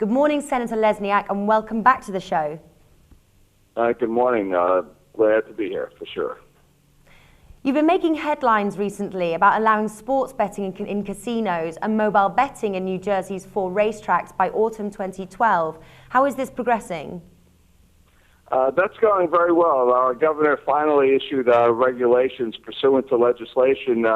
Good morning, Senator Lesniak, and welcome back to the show. Good morning. Glad to be here, for sure. You've been making headlines recently about allowing sports betting in casinos and mobile betting in New Jersey's 4 racetracks by autumn 2012. How is this progressing? That's going very well. Our governor finally issued regulations pursuant to legislation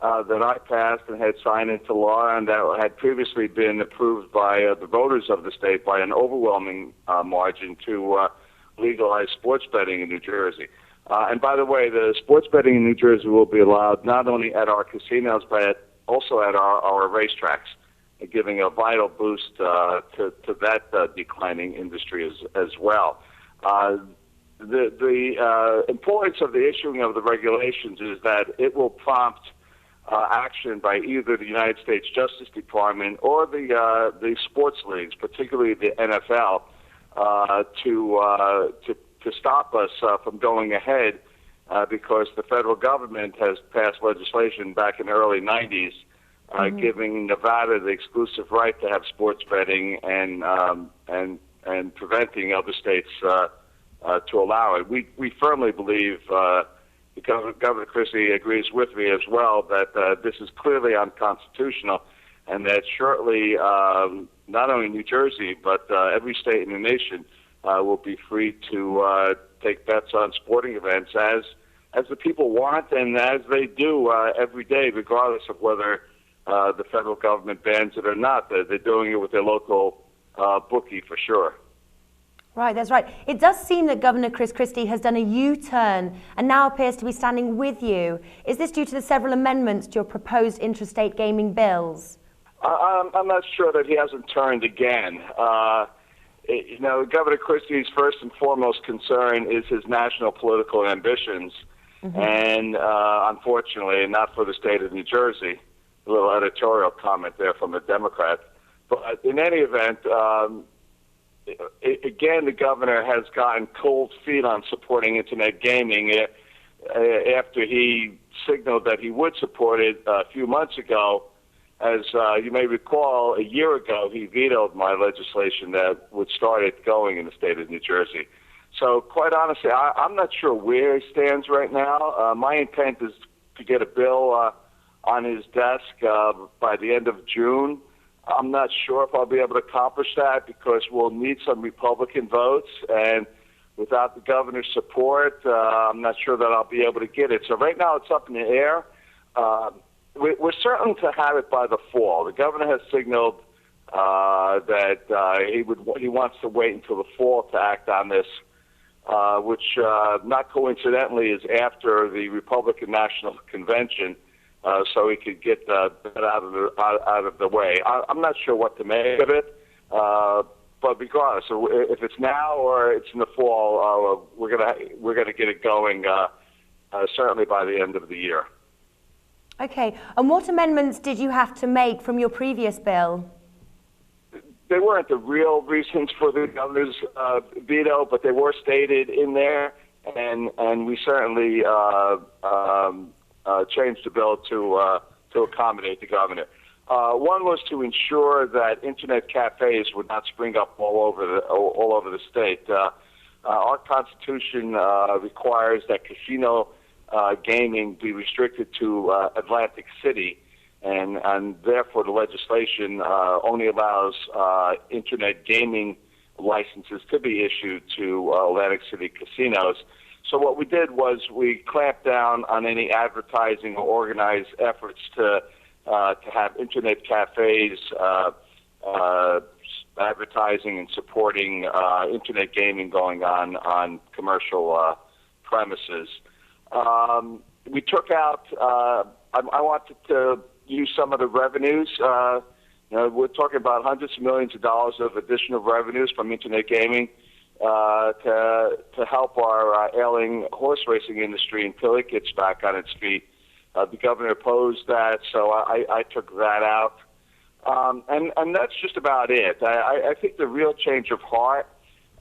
that I passed and had signed into law, and that had previously been approved by the voters of the state by an overwhelming margin to legalize sports betting in New Jersey. And by the way, the sports betting in New Jersey will be allowed not only at our casinos, but also at our racetracks, giving a vital boost to that declining industry as well. The importance of the issuing of the regulations is that it will prompt action by either the United States Justice Department or the sports leagues, particularly the NFL, to stop us from going ahead because the federal government has passed legislation back in the early 90s giving Nevada the exclusive right to have sports betting and preventing other states to allow it. We firmly believe, Governor Christie agrees with me as well, that this is clearly unconstitutional and that shortly not only New Jersey but every state in the nation will be free to take bets on sporting events as the people want and as they do every day, regardless of whether the federal government bans it or not. They're doing it with their local bookie for sure. Right, that's right. It does seem that Governor Chris Christie has done a U-turn and now appears to be standing with you. Is this due to the several amendments to your proposed intrastate gaming bills? I'm not sure that he hasn't turned again. Governor Christie's first and foremost concern is his national political ambitions, and unfortunately, not for the state of New Jersey. A little editorial comment there from a Democrat. But in any event, again, the governor has gotten cold feet on supporting internet gaming after he signaled that he would support it a few months ago. As you may recall, a year ago, he vetoed my legislation that would start it going in the state of New Jersey. So quite honestly, I'm not sure where he stands right now. My intent is to get a bill on his desk by the end of June. I'm not sure if I'll be able to accomplish that because we'll need some Republican votes, and without the governor's support, I'm not sure that I'll be able to get it. So right now it's up in the air. We're certain to have it by the fall. The governor has signaled that he wants to wait until the fall to act on this, which not coincidentally is after the Republican National Convention. So he could get that out of the way. I'm not sure what to make of it, but regardless, if it's now or it's in the fall, we're gonna get it going certainly by the end of the year. Okay, and what amendments did you have to make from your previous bill? They weren't the real reasons for the governor's veto, but they were stated in there, and we certainly changed the bill to accommodate the governor. One was to ensure that internet cafes would not spring up all over the state. Our Constitution requires that casino gaming be restricted to Atlantic City, and therefore the legislation only allows internet gaming licenses to be issued to Atlantic City casinos. So what we did was we clamped down on any advertising or organized efforts to have internet cafes advertising and supporting internet gaming going on commercial premises. We took out. I wanted to use some of the revenues. We're talking about hundreds of millions of dollars of additional revenues from internet gaming to help our ailing horse racing industry until it gets back on its feet. The governor opposed that, so I took that out. And that's just about it. I think the real change of heart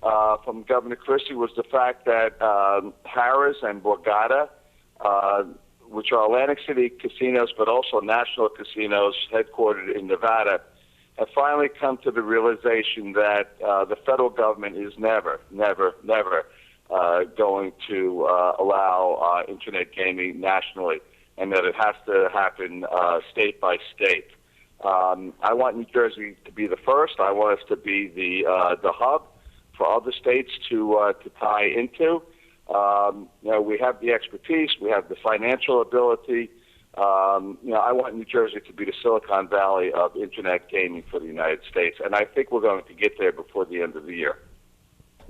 from Governor Christie was the fact that Harrah's and Borgata, which are Atlantic City casinos, but also national casinos headquartered in Nevada, have finally come to the realization that the federal government is never going to allow internet gaming nationally, and that it has to happen state by state. I want New Jersey to be the first. I want us to be the hub for other states to tie into. We have the expertise, we have the financial ability. I want New Jersey to be the Silicon Valley of internet gaming for the United States, and I think we're going to get there before the end of the year.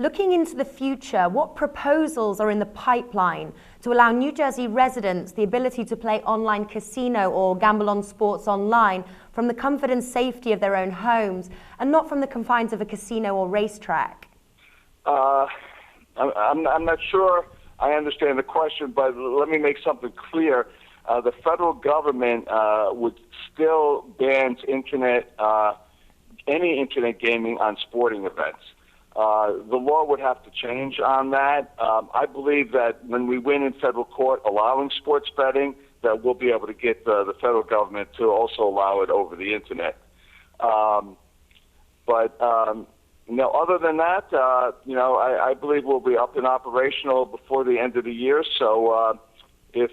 Looking into the future, what proposals are in the pipeline to allow New Jersey residents the ability to play online casino or gamble on sports online from the comfort and safety of their own homes and not from the confines of a casino or racetrack? I'm not sure I understand the question, but let me make something clear. The federal government would still ban any internet gaming on sporting events. The law would have to change on that. I believe that when we win in federal court allowing sports betting, that we'll be able to get the federal government to also allow it over the internet. Other than that, I believe we'll be up and operational before the end of the year. So if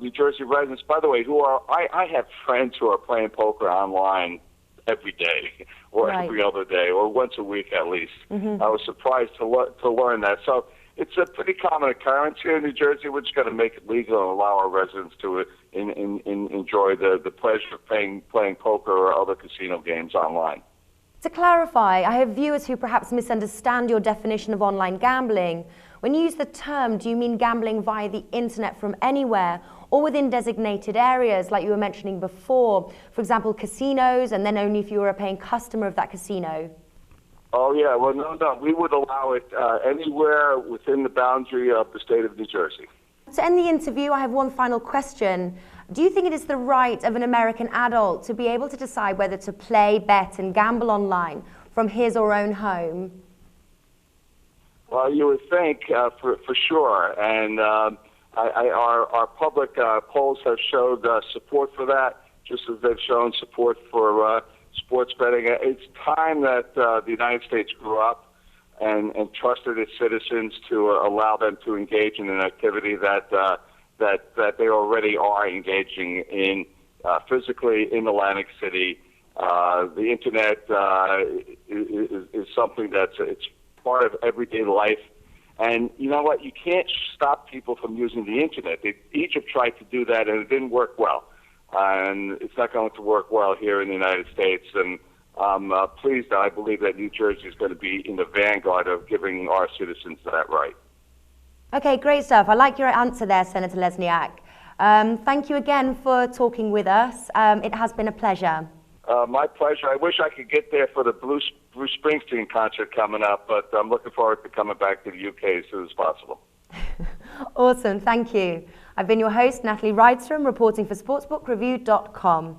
New Jersey residents, by the way, I have friends who are playing poker online every day or every other day or once a week at least. Mm-hmm. I was surprised to learn that. So it's a pretty common occurrence here in New Jersey. We're just going to make it legal and allow our residents to enjoy the pleasure of playing poker or other casino games online. To clarify, I have viewers who perhaps misunderstand your definition of online gambling. When you use the term, do you mean gambling via the internet from anywhere or within designated areas like you were mentioning before? For example, casinos, and then only if you were a paying customer of that casino? Oh, yeah. Well, no. We would allow it anywhere within the boundary of the state of New Jersey. To end the interview, I have one final question. Do you think it is the right of an American adult to be able to decide whether to play, bet, and gamble online from his or own home? Well, you would think for sure. And our public polls have showed support for that, just as they've shown support for sports betting. It's time that the United States grew up and trusted its citizens to allow them to engage in an activity that they already are engaging in physically in Atlantic City. The internet is something it's part of everyday life. And you know what? You can't stop people from using the internet. Egypt tried to do that, and it didn't work well. And it's not going to work well here in the United States. And I'm pleased that I believe that New Jersey is going to be in the vanguard of giving our citizens that right. Okay, great stuff. I like your answer there, Senator Lesniak. Thank you again for talking with us. It has been a pleasure. My pleasure. I wish I could get there for the Bruce Springsteen concert coming up, but I'm looking forward to coming back to the UK as soon as possible. Awesome. Thank you. I've been your host, Natalie Rydstrom, reporting for sportsbookreview.com.